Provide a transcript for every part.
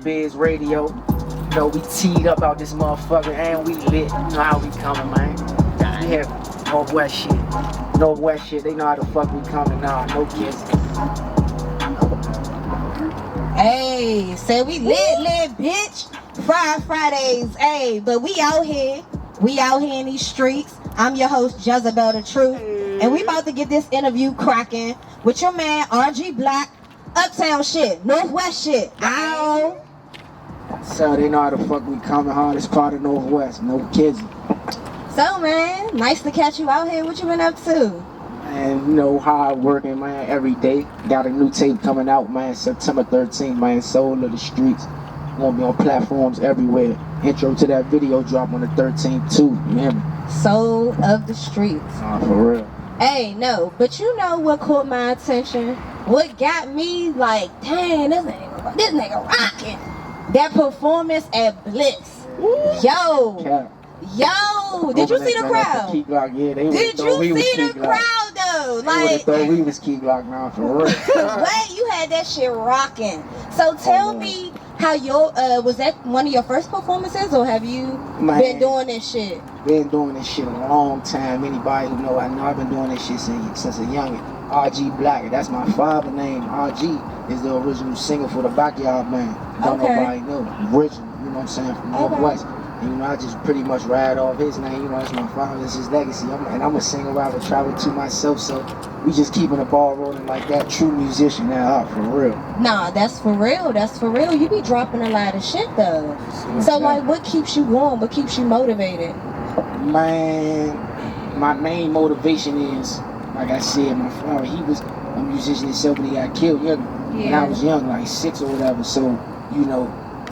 Biz Radio. You know, we teed up out this motherfucker and we lit. You know how we coming, man. We have Northwest shit. Northwest shit, they know how the fuck we coming now. No kids. Hey, say we lit, bitch. Fridays, hey, but we out here in these streets. I'm your host, Jezabel the Truth, and we about to get this interview cracking with your man, RG Black, Uptown shit, Northwest shit. Ow. So they know how the fuck we coming, hardest part of Northwest, no kids. So, man, nice to catch you out here. What you been up to? And you know, hard working, man, every day. Got a new tape coming out, man, September 13th, man, Soul of the Streets. Gonna be on platforms everywhere. Intro to that video drop on the 13th too, you hear me? Soul of the Streets. For real. Hey, no, but you know what caught my attention? What got me like, dang, this nigga rocking. That performance at Blitz. Yo. Yo, did you see the crowd? Key Glock, yeah, they did you see the crowd though? Like, they we was Key Glock now, for real. Wait, you had that shit rocking. So tell me how your was that one of your first performances, or have you been doing this shit? Been doing this shit a long time. Anybody who know, I know I've been doing this shit since a youngin'. RG Black, that's my father name. RG is the original singer for the Backyard Band. Don't nobody know. Original, you know what I'm saying, from Northwest. And, you know, I just pretty much ride off his name, you know, that's my father, that's his legacy. I'm a singer, I would travel to myself, so we just keeping the ball rolling like that. True musician now, for real. Nah, that's for real, that's for real. You be dropping a lot of shit though. So like, what keeps you going, what keeps you motivated? Man, my main motivation is, like I said, my father, he was a musician himself, but he got killed when I was young, like 6 or whatever, so, you know,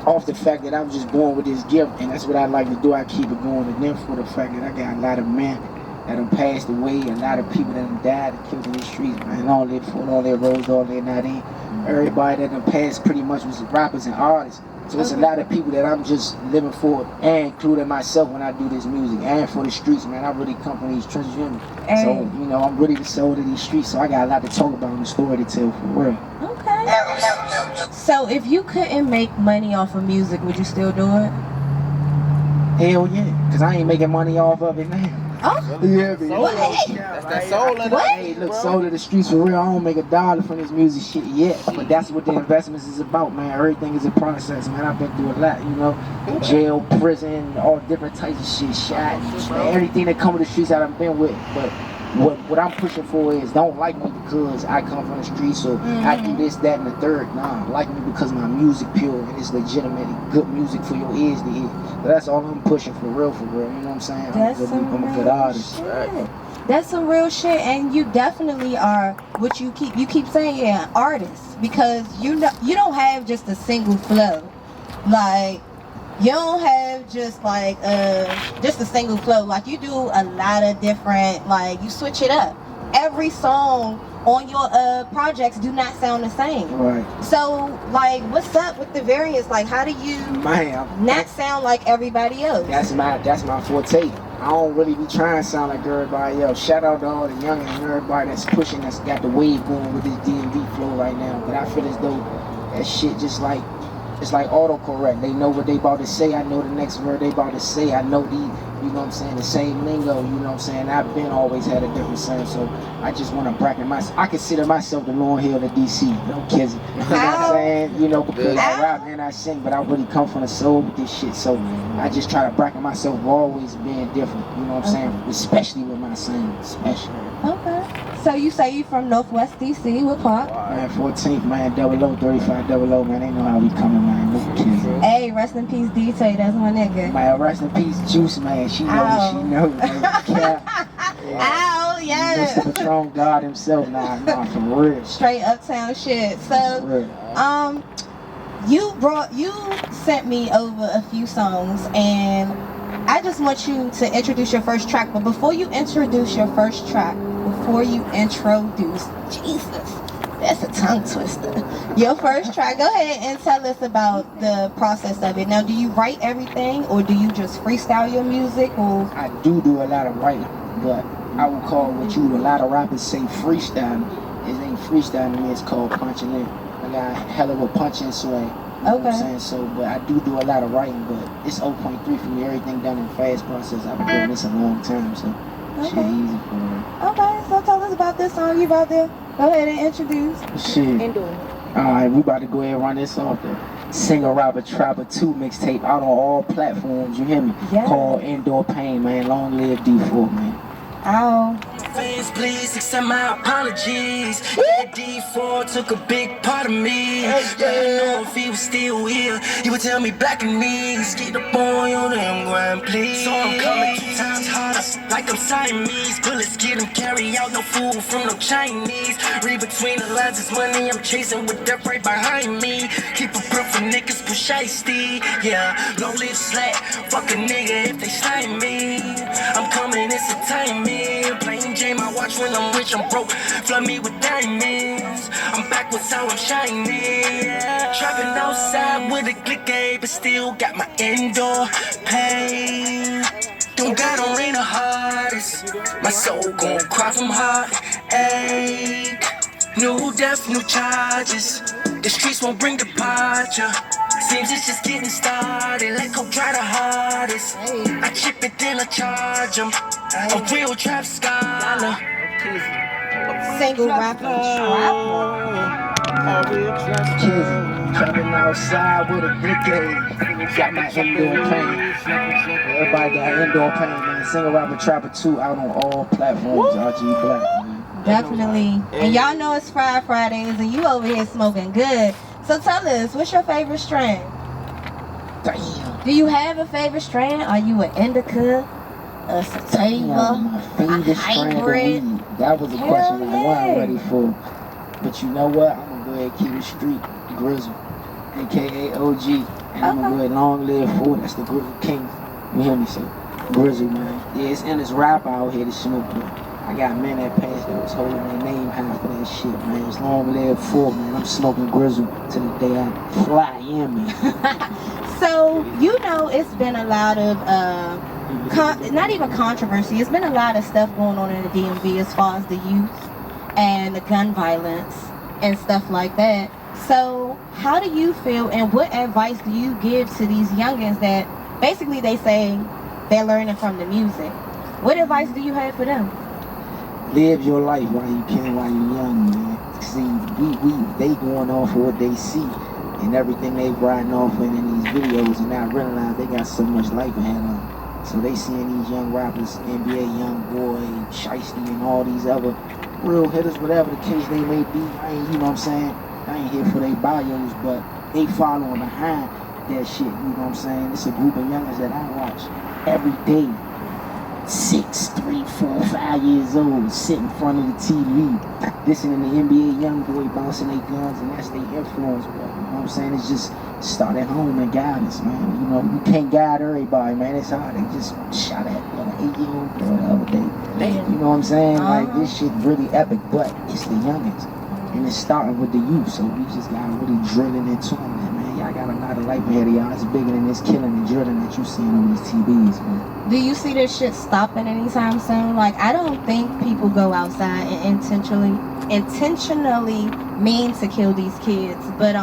off the fact that I was just born with this gift, and that's what I like to do. I keep it going, and then for the fact that I got a lot of men that have passed away, a lot of people that have died and killed in the streets, man, all their fault, all their roads, all their not in. Everybody that have passed pretty much was rappers and artists. So it's a lot of people that I'm just living for, and including myself when I do this music, and for the streets, man. I really come from these trenches, you know. So, you know, I'm really the soul of these streets, so I got a lot to talk about and a story to tell, for real. Okay. So if you couldn't make money off of music, would you still do it? Hell yeah, because I ain't making money off of it now. Oh? Yeah, man. That's that soul of the Hey, look, soul of the streets, for real. I don't make a dollar from this music shit yet, but that's what the investments is about, man. Everything is a process, man. I've been through a lot, you know. Jail, prison, all different types of shit, shot, everything that come with the streets I've been with, but what I'm pushing for is don't like me because I come from the streets, so I do this, that, and the third. Nah, like me because my music pure and it's legitimately good music for your ears to hear. So that's all I'm pushing, for real, you know what I'm saying? I'm a good artist. That's some real shit, and you definitely are what you keep saying, yeah, an artist, because you know you don't have just a single flow. Like, you don't have just like just a single flow. Like, you do a lot of different, like, you switch it up. Every song on your projects do not sound the same. Right. So, like, what's up with the variance? Like, how do you not sound like everybody else? That's my forte. I don't really be trying to sound like everybody else. Shout out to all the young and everybody that's pushing, that's got the wave going with this DMV flow right now. But I feel as though that shit just like, it's like autocorrect. They know what they about to say. I know the next word they about to say. I know you know what I'm saying, the same lingo, you know what I'm saying. I've been always had a different sound, so I just want to bracket myself. I consider myself the Lauryn Hill of DC, no kids. You know what I'm saying? You know, because I rap and I sing, but I really come from the soul with this shit, so I just try to bracket myself always being different, you know what I'm saying, especially with my singing, especially. Okay. So you say you from Northwest DC, what part? Man, 14th, man, 003500, man, they know how we coming, man, no kids. Hey, rest in peace, D-Tay, that's my nigga. Man, rest in peace, Juice, man, she knows, she knows, man. Ow, yeah. Mr. Patron God himself, nah, for real. Straight uptown shit. So, you sent me over a few songs, and I just want you to introduce your first track. But before you introduce your first track, Jesus, that's a tongue twister. Your first track, go ahead and tell us about the process of it. Now, do you write everything, or do you just freestyle your music, or? I do a lot of writing, but I would call what a lot of rappers say freestyling. It ain't freestyling to me, it's called punching in. I got a hell of a punching swing. You know what I'm saying? So, but I do a lot of writing, but it's 0.3 for me. Everything done in fast process. I've been doing this a long time, so shit easy for me. Okay, so tell us about this song you about to go ahead and introduce. Shit. And do it. Alright, we about to go ahead and run this off the Singer Robert Trapper 2 mixtape out on all platforms, you hear me? Yeah. Called Indoor Pain, man. Long live D4, man. Ow. Fans, please accept my apologies. Yeah, D4 took a big part of me. But I know if he was still here, he would tell me back in knees. Get the boy on them grind, please. So I'm coming 2 times harder, like I'm Siamese. Bullets get him carry out, no food from no Chinese. Read between the lines, it's money I'm chasing with death right behind me. Keep a breath for niggas push icy. Yeah, long live slack. Fuck a nigga if they slime me. I'm coming, it's a timing. Playing game, I watch when I'm rich, I'm broke. Flood me with diamonds. I'm back with how I'm shining. Trapping outside with a click, but still got my indoor pain. Don't got on rain the hardest. My soul gon' cry from heartache. New death, new charges. The streets won't bring departure. Seems it's just getting started. Let go try the hardest. I chip it, then I charge 'em. A real trap scholar. Single rapper. Kizzy, trapping outside with a blick. Got my indoor pain. Everybody got indoor pain, man. Singer Robert Trapper 2 out on all platforms. RG Black, man. Definitely. And y'all know it's Fridays and you over here smoking good. So tell us, what's your favorite strain? Damn. Do you have a favorite strain? Are you an indica, a sativa, My favorite strain of hybrid? weed. That was a Hell question I wasn't yeah. ready for. But you know what? I'm gonna go ahead and keep it street. Grizzle, aka OG. And I'm gonna go ahead and long live for it. That's the Grizzle King. You hear me? So Grizzle, man. Yeah, it's in this rap out here to smoke, but I got men that passed that was holding their name high for that shit, man. It's long live for, man. I'm smoking Grizzle till the day I fly in me. So, you know, it's been a lot of, not even controversy, it's been a lot of stuff going on in the DMV as far as the youth and the gun violence and stuff like that. So, how do you feel and what advice do you give to these youngins that basically they say they're learning from the music? What advice do you have for them? Live your life while you can, while you're young, man. See, they going off of what they see and everything they riding off in these videos and not realize they got so much life ahead of them. So they seeing these young rappers, NBA Youngboy, Shiesty, and all these other real hitters, whatever the case they may be. I ain't, you know what I'm saying? I ain't here for their bios, but they following behind that shit, you know what I'm saying? It's a group of youngers that I watch every day. 6, 3, 4, 5 years old, sit in front of the TV, listening to NBA Youngboy bouncing their guns, and that's their influence. But, you know what I'm saying? It's just start at home and guidance, man. You know, you can't guide everybody, man. It's hard. They just shot at an 8-year-old girl the other day. You know what I'm saying? Like, this shit really epic, but it's the youngins. And it's starting with the youth, so we just gotta really drill it into them, man. Y'all got a lot of life ahead of y'all. It's bigger than this killing and drilling that you seeing on these TVs, man. Do you see this shit stopping anytime soon? Like, I don't think people go outside and intentionally mean to kill these kids, but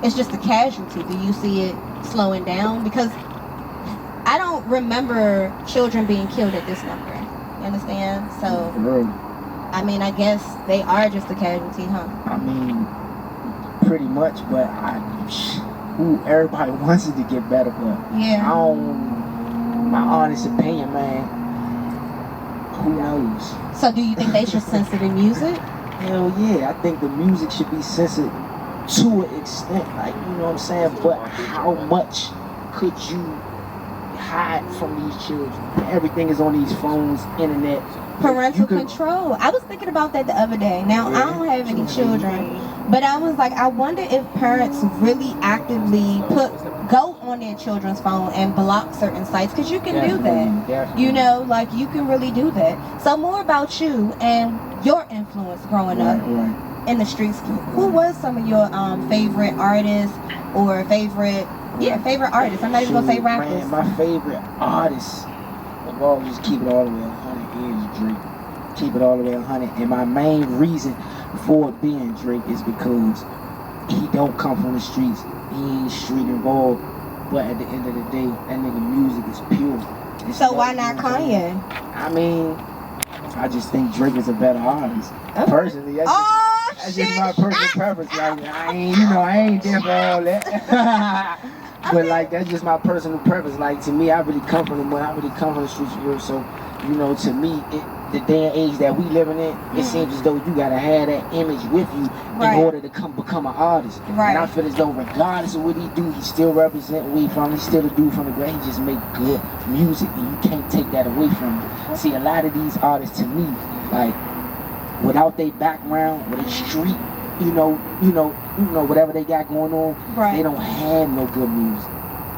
it's just a casualty. Do you see it slowing down? Because I don't remember children being killed at this number. You understand? So, I mean, I guess they are just a casualty, huh? I mean, pretty much, but everybody wants it to get better, but Yeah. My honest opinion, man, who knows? So do you think they should censor the music? Hell yeah, I think the music should be censored to an extent, like, you know what I'm saying? But how much could you hide from these children? Everything is on these phones, internet. Parental control. I was thinking about that the other day. Now, I don't have any children, but I was like, I wonder if parents really actively go on their children's phone and block certain sites, because you can do that. Definitely. You know, like, you can really do that. So more about you and your influence growing up in the streets. Who was some of your favorite artists or favorite artists? I'm not even gonna say rappers. Man, my favorite artist, well, just keep it all the way 100 is Drake. Keep it all the way 100. And my main reason for it being Drake is because he don't come from the streets. He ain't street involved. But at the end of the day, that nigga music is pure. So why not Kanye? I mean, I just think Drake is a better artist. Okay. Personally, that's just my personal preference. Like, I ain't there for all that. But like, that's just my personal preference. Like, to me, I really come from the streets of Europe. So, to me, the day and age that we living in, it seems as though you gotta have that image with you in order to become an artist. Right. And I feel as though regardless of what he do, he still represent where he from. He's still a dude from the ground. He just make good music, and you can't take that away from him. See, a lot of these artists, to me, like, without their background, with a street, whatever they got going on, they don't have no good music.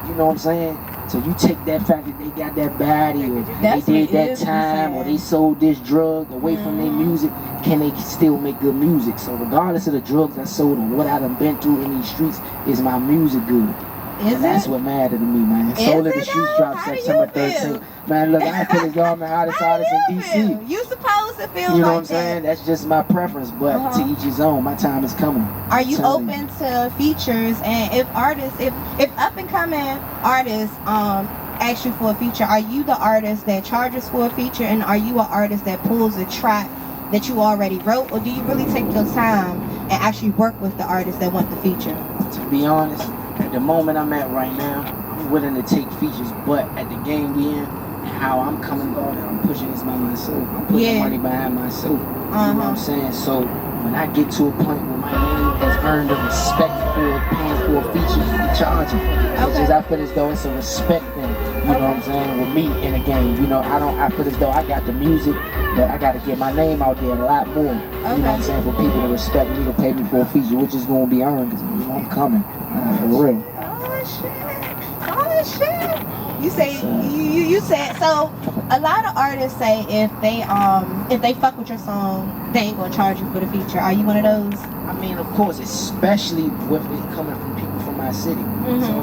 You know what I'm saying? So you take that fact that they got that body, or they did that time, or they sold this drug away from their music, can they still make good music? So regardless of the drugs I sold or what I done been through in these streets, is my music good? And that's what mattered to me, man. Soul of the Streets dropped September 13th. Man, look, I feel as though I'm the hottest artist in DC. You supposed to feel You know like what I'm saying? That's just my preference, but to each his own. My time is coming. Are you open to features? And if up and coming artists ask you for a feature, are you the artist that charges for a feature, and are you an artist that pulls a track that you already wrote, or do you really take your time and actually work with the artists that want the feature? To be honest, at the moment I'm at right now, I'm willing to take features, but at the game we in, and how I'm coming about it, I'm pushing this by myself. I'm putting money behind myself. You know what I'm saying? So when I get to a point where my name has earned the respect for paying for a feature, I'm charging. It's just, I feel as though it's a respect thing. You know what I'm saying? With me in the game, I feel as though I got the music, but I got to get my name out there a lot more. You know what I'm saying? For people to respect me, to pay me for a feature, which is going to be earned, because I'm coming. For real. Oh shit! You say you said so. A lot of artists say if they fuck with your song, they ain't gonna charge you for the feature. Are you one of those? I mean, of course, especially with it coming from people from my city. So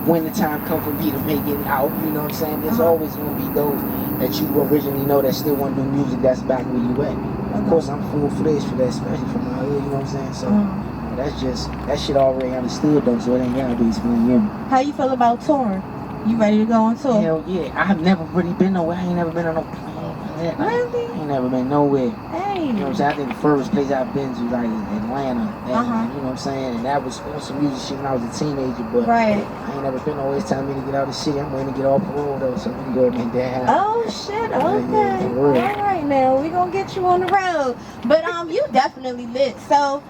when the time comes for me to make it out, you know what I'm saying? There's always gonna be those that you originally know that still want to do music that's back where you at. Of course, I'm full-fledged for that, especially from my hood. You know what I'm saying? So. That's just, that shit already understood though, so it ain't gotta be explained yet. How you feel about touring? You ready to go on tour? Hell yeah, I have never really been nowhere. I ain't never been on no plane. Really? I ain't never been nowhere. Hey. You know what I'm saying? I think the furthest place I've been to like Atlanta. You know what I'm saying? And that was on some music shit when I was a teenager, but I ain't never been nowhere. It's time for me to get out of the city. I'm waiting to get off parole though, so we can go ahead and make that happen. Oh shit, okay. Yeah, for real. All right now, we gonna get you on the road. But you definitely lit. So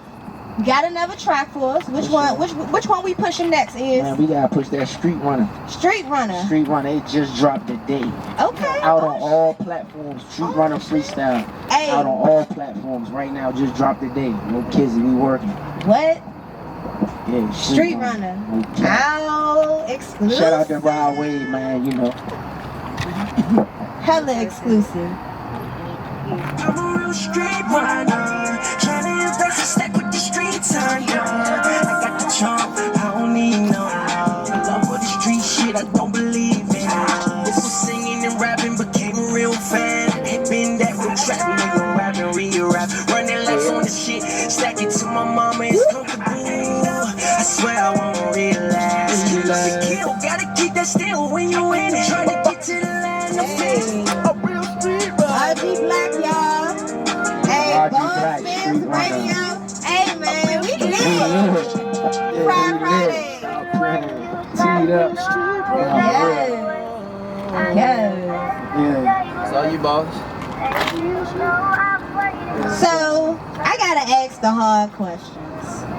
got another track for us. Which one we pushing next is? Man, we gotta push that Street Runner. Street Runner. Street Runner, it just dropped today. Okay. Out on all platforms. Street Runner Freestyle. Hey. Out on all platforms right now, just dropped today. No kids, we working. What? Yeah, Street Runner. How exclusive. Shout out to Reall Wade, man, Hella exclusive. I'm a real street runner, trying to embrace the stack with the streets under. I got the charm, I don't need no love. Love for the street shit, I don't believe in. This was singing and rapping, became a real fan. Ain't been that real trap, nigga, rap and re-rap. Running laps on the shit, stack it to my mama, it's comfortable. I swear I won't realize. You love the kill, gotta keep that still when you in it. Trying to get to the land of faith. A real street runner. RG Black, y'all. Hey, Boss Fans Radio. Hey, man, we lit. Friday. Teed up. Yes. It's all you, boss. So, I gotta ask the hard questions.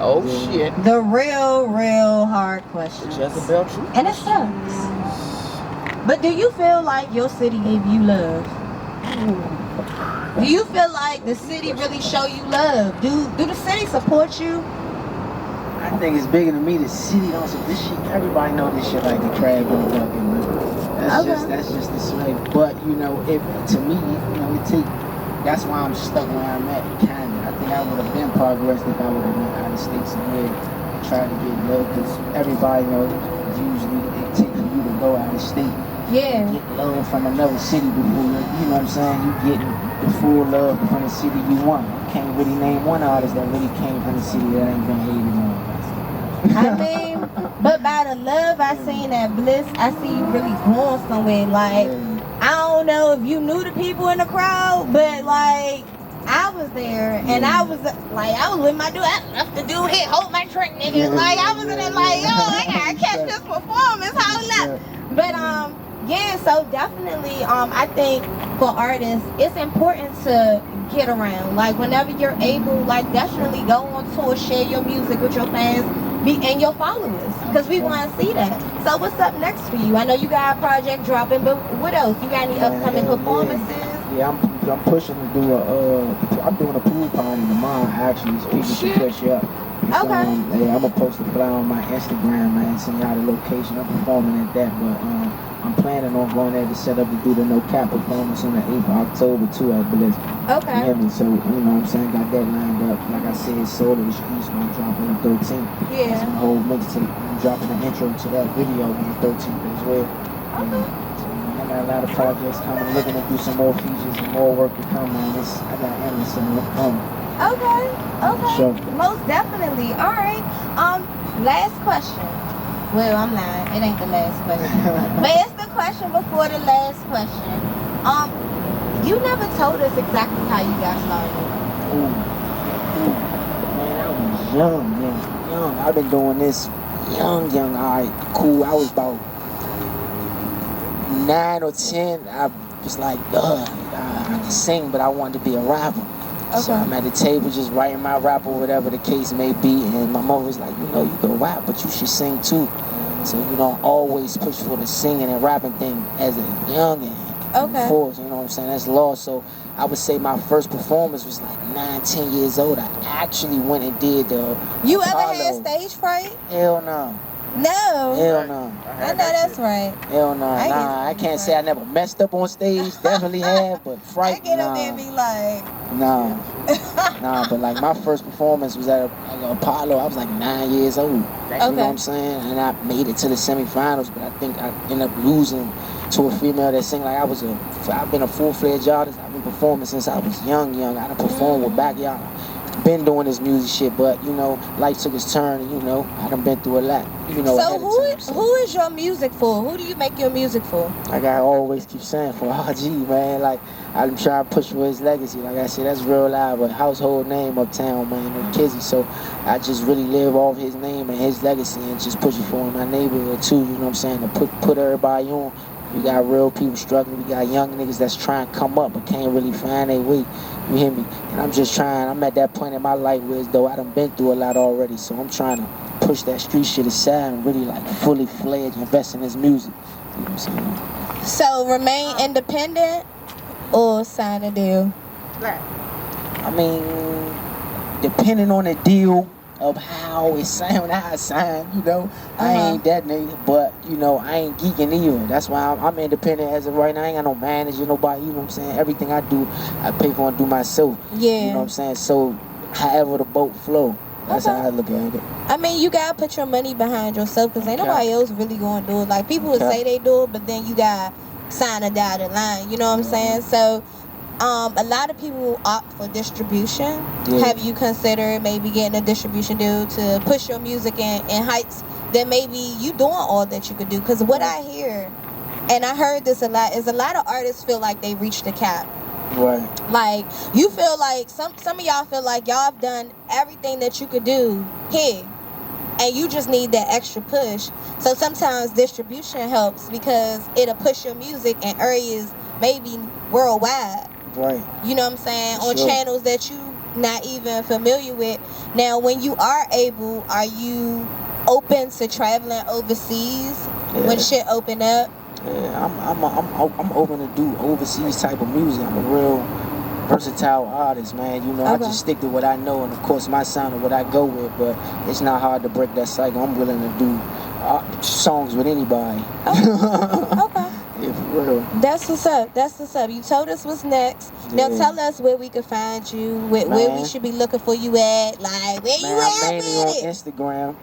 Oh shit. The real hard questions. Jezabel truth. And it sucks. But do you feel like your city gave you love? Do you feel like the city really show you love? Do the city support you? I think it's bigger than me. The city don't. So this shit, everybody know this shit like the crab in the bucket, man. That's just the swag. But if to me, it take. That's why I'm stuck where I'm at. Kinda. I think I would have been progressed if I would have been out of state somewhere trying to get love. Because everybody knows usually it takes for you to go out of state. Yeah. Get love from another city before you know what I'm saying. You get the full love from the city you want. You can't really name one artist that really came from the city that ain't been hated on. I mean, but by the love I seen at Bliss, I see you really going somewhere. Like, I don't know if you knew the people in the crowd, but like, I was there and I was like, I was with my dude. I left the dude here, hold my trick, nigga. Like, I was in there like, yo, I gotta catch this performance. Hold up. But yeah, so definitely, I think for artists, it's important to get around. Like, whenever you're able, like, definitely go on tour, share your music with your fans and your followers, because we want to see that. So what's up next for you? I know you got a project dropping, but what else? You got any upcoming performances? Yeah, I'm pushing to do I'm doing a pool party tomorrow, actually, so people should push up. Okay. Yeah, I'm gonna post a flyer on my Instagram, man, send y'all the location. I'm performing at that, but I'm planning on going there to set up to do the No Cap performance on the 8th of October too at Bliss. Okay. You hear me? So, you know what I'm saying, got that lined up. Like I said, Soul of the Streets gonna drop on the 13th. Yeah. It's a whole mixtape. I'm dropping the intro to that video on the 13th as well. Okay. I got a lot of projects coming, looking to do some more features and more work to come on this. I got endless of them coming. Okay. Sure. Most definitely. All right. Last question. Well, I'm not. It ain't the last question. But it's the question before the last question. You never told us exactly how you got started. Man, I was young. I've been doing this young. All right, cool. I was about 9 or 10. I was like, I can sing, but I wanted to be a rapper. Okay. So I'm at the table just writing my rap or whatever the case may be, and my mother was like, you can rap, but you should sing too. So, always push for the singing and rapping thing as a youngin'. Okay. Of course, you know what I'm saying? That's law. So I would say my first performance was like 9, 10 years old. I actually went and did the You Apollo. ever had stage fright? Hell no. No. Hell no. I know that's right. Hell no. I can't say I never messed up on stage. Definitely have, but fright, I get up there and be like... Nah, but like my first performance was at Apollo. I was like 9 years old. You know what I'm saying? And I made it to the semifinals, but I think I ended up losing to a female that sang like I've been a full-fledged artist. I've been performing since I was young. I done performed with Backyard. Been doing this music shit, but life took its turn, and I done been through a lot. So who is your music for? Who do you make your music for? Like I always keep saying, for RG, man. Like I'm trying to push for his legacy. Like I said, that's Real Live, a household name uptown, man, in Kizzy. So I just really live off his name and his legacy, and just push it for in my neighborhood too. You know what I'm saying? To put everybody on. We got real people struggling. We got young niggas that's trying to come up but can't really find their way. You hear me? And I'm just trying. I'm at that point in my life where as though I done been through a lot already. So I'm trying to push that street shit aside and really like fully fledged invest in this music. You know what I'm saying? So remain independent or sign a deal? I mean, depending on the deal of how it sound, how it sign, I ain't that nigga, but I ain't geeking either. That's why I'm independent as of right now. I ain't got no manager, nobody, you know what I'm saying? Everything I do, I pay for and do myself. Yeah. You know what I'm saying? So however the boat flow, that's how I look at it. I mean, you gotta put your money behind yourself, because ain't nobody else really gonna do it. Like, people would say they do it, but then you gotta sign a dotted line, you know what I'm saying? So a lot of people opt for distribution. Yeah. Have you considered maybe getting a distribution deal to push your music in heights that maybe you doing all that you could do? Because what I hear, and I heard this a lot, is a lot of artists feel like they reached the cap. Right. Like, you feel like, some of y'all feel like y'all have done everything that you could do here, and you just need that extra push. So sometimes distribution helps, because it'll push your music in areas maybe worldwide. Right. You know what I'm saying? On channels that you not even familiar with. Now, when you are able, are you open to traveling overseas when shit open up? Yeah, I'm open to do overseas type of music. I'm a real versatile artist, man. I just stick to what I know, and of course my sound and what I go with. But it's not hard to break that cycle. I'm willing to do songs with anybody. Okay. Yeah, for real. That's what's up. You told us what's next. Now tell us where we can find you, where we should be looking for you at. Like, where you at? I'm mainly on Instagram.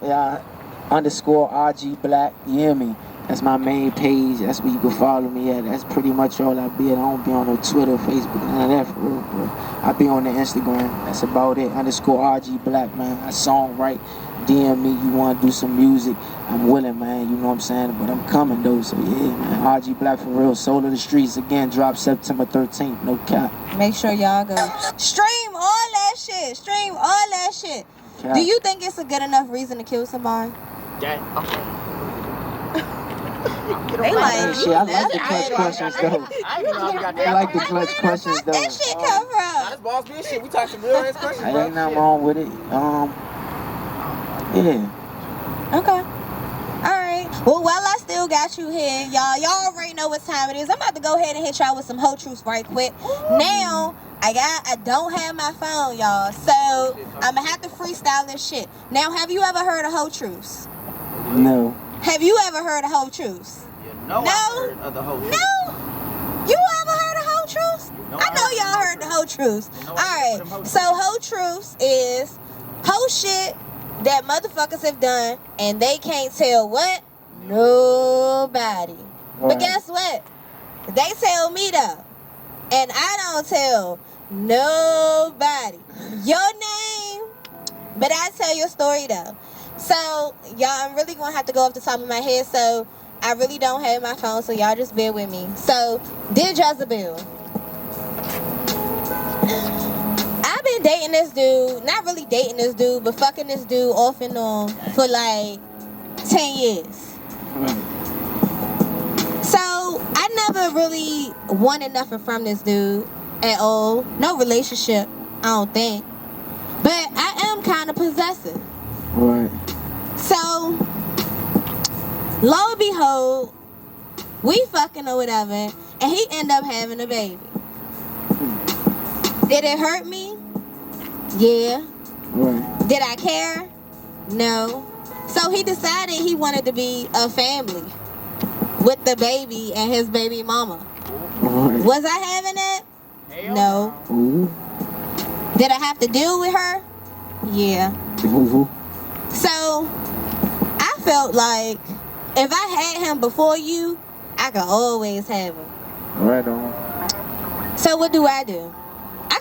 _RG Black. You hear me? That's my main page. That's where you can follow me at. That's pretty much all I be at. I don't be on no Twitter, Facebook, none of that for real, bro. I be on the Instagram. That's about it. _RG Black, man. I songwrite. DM me. You want to do some music? I'm willing, man. You know what I'm saying? But I'm coming, though. So, yeah, man. RG Black for real. Soul of the Streets. Again, drop September 13th. No cap. Make sure y'all go. Stream all that shit. Stream all that shit. Cap. Do you think it's a good enough reason to kill somebody? Yeah. They like, Shit, I like the clutch questions, though. I like the clutch questions, though. that shit come from? That's boss bitch shit. We talk some real ass questions. I ain't nothing wrong with it. Yeah. Okay. Alright. Well, while I still got you here, y'all already know what time it is. I'm about to go ahead and hit y'all with some whole truths right quick. Now, I don't have my phone, y'all. So, I'm going to have to freestyle this shit. Now, have you ever heard of whole truths? No. Have you ever heard of whole truths? No. No? I heard of the whole truth. No? You ever heard of whole truths? I know y'all heard the whole truths. Alright. So, whole truths is whole shit that motherfuckers have done and they can't tell what? Nobody. But Right. guess what? They tell me though. And I don't tell nobody your name, but I tell your story though. So, y'all, I'm really going to have to go off the top of my head, so I really don't have my phone, so y'all just bear with me. So, dear Jezabel, I've been dating this dude, not really dating this dude, but fucking this dude off and on for like 10 years. So, I never really wanted nothing from this dude at all. No relationship, I don't think. But I am kind of possessive. Right. So, lo and behold, we fucking or whatever, and he end up having a baby. Did it hurt me? Yeah. Right. Did I care? No. So he decided he wanted to be a family with the baby and his baby mama. Right. Was I having it? No. Ooh. Did I have to deal with her? Yeah. Ooh. So, I felt like if I had him before you, I could always have him. Right on. So, what do? I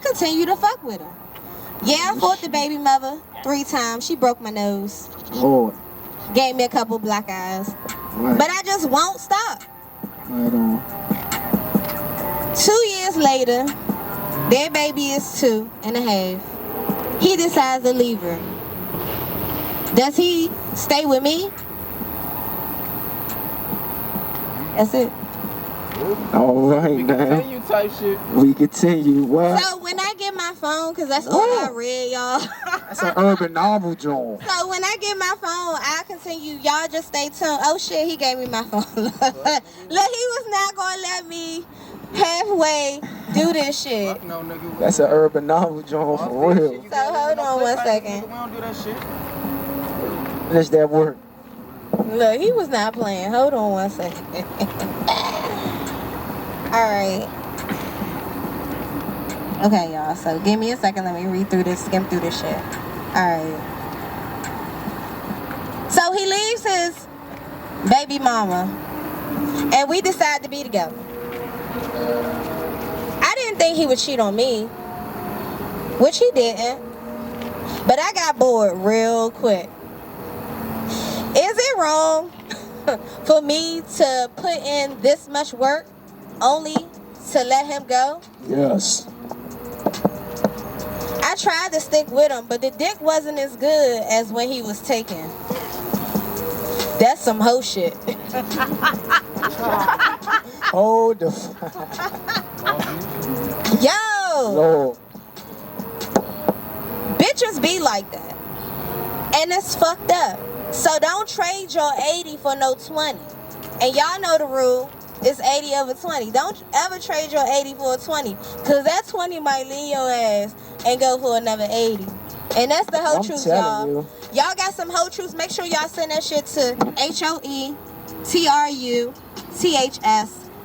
continue to fuck with her. Yeah, I fought the baby mother 3 times. She broke my nose. Lord. Gave me a couple black eyes. Right. But I just won't stop. Right on. 2 years later, their baby is 2.5. He decides to leave her. Does he stay with me? That's it. All right, We man. continue type shit. We continue. What? So when I get my phone, because that's all I read, y'all. That's an urban novel, Joel. So when I get my phone, I continue. Y'all just stay tuned. Oh shit, he gave me my phone. Look, he was not going to let me halfway do this shit. Fuck no, nigga. That's an urban novel, Joel, for real. So hold on 1 second. We don't do that shit. Finish that work. Look, he was not playing. Hold on 1 second. Alright. Okay, y'all. So give me a second. Let me read through this, skim through this shit. Alright. So he leaves his baby mama. And we decide to be together. I didn't think he would cheat on me. Which he didn't. But I got bored real quick. Is it wrong for me to put in this much work only to let him go? Yes. I tried to stick with him, but the dick wasn't as good as when he was taken. That's some hoe shit. Hold the Yo! Lord. Bitches be like that. And it's fucked up. So don't trade your 80 for no 20. And y'all know the rule. It's 80 over 20. Don't ever trade your 80 for a 20. Because that 20 might leave your ass and go for another 80. And that's the whole I'm truth, telling y'all. you. Y'all got some whole truths. Make sure y'all send that shit to HOETRUTHS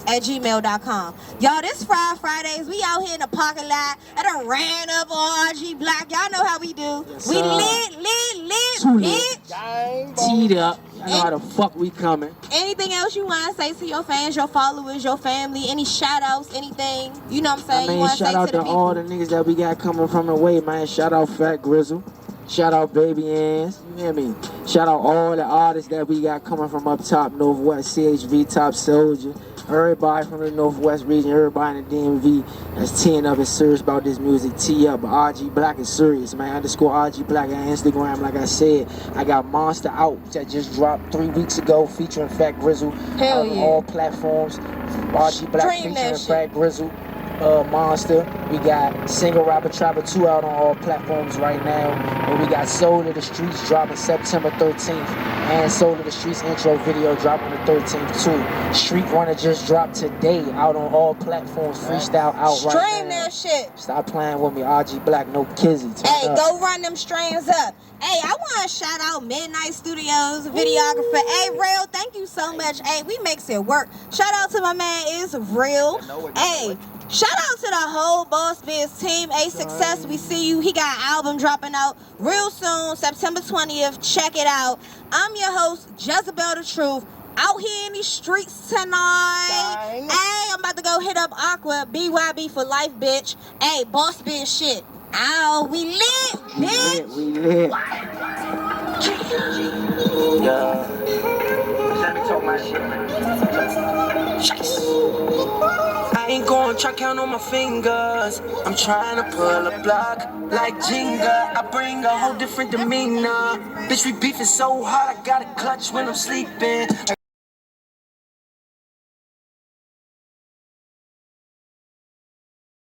@gmail.com. Y'all, this Fridays, we out here in the parking lot. I done ran up on RG Black. Y'all know how we do. Yes, We sir. lit, bitch. Gang, Teed up. I know how the fuck we coming. Anything else you want to say to your fans, your followers, your family? Any shout outs, anything? You know what I'm saying? I mean, you want to shout say out to the to people? all the niggas that we got coming from the way, man. Shout out Fat Grizzle. Shout out Baby Ann's. You hear me? Shout out all the artists that we got coming from up top, Northwest, CHV, Top Soldier. Everybody from the Northwest region, everybody in the DMV that's teeing up and serious about this music. Tee up, but RG Black is serious, man. _RG Black on Instagram. Like I said, I got Monster out that just dropped 3 weeks ago featuring Fat Grizzle. Hell out on yeah. all platforms. RG Black Stream that featuring shit. Fat Grizzle. Monster. We got Single Rapper Trapper 2 out on all platforms right now. And we got Soul of the Streets dropping September 13th. And Soul of the Streets intro video dropping the 13th too. Street Runner just dropped today out on all platforms. Freestyle out right now. Stream that shit. Stop playing with me. RG Black, no kizzy. Turn Hey, up. go run them streams up. Hey, I want to shout out Midnight Studios, videographer. Hey, Reall, thank you so much. Hey, we makes it work. Shout out to my man, is Reall. Hey, shout out to the whole Boss Biz team. A Success, we see you. He got an album dropping out real soon, September 20th. Check it out. I'm your host, Jezabel the Truth. Out here in these streets tonight. Dang. Hey, I'm about to go hit up Aqua, BYB for life, bitch. Hey, Boss Biz shit. Ow, we lit, bitch. We lit. Yeah. Let me talk my shit. I ain't going try count on my fingers. I'm trying to pull a block like Jenga. I bring a whole different demeanor. Bitch, we beefing so hard, I got a clutch when I'm sleeping.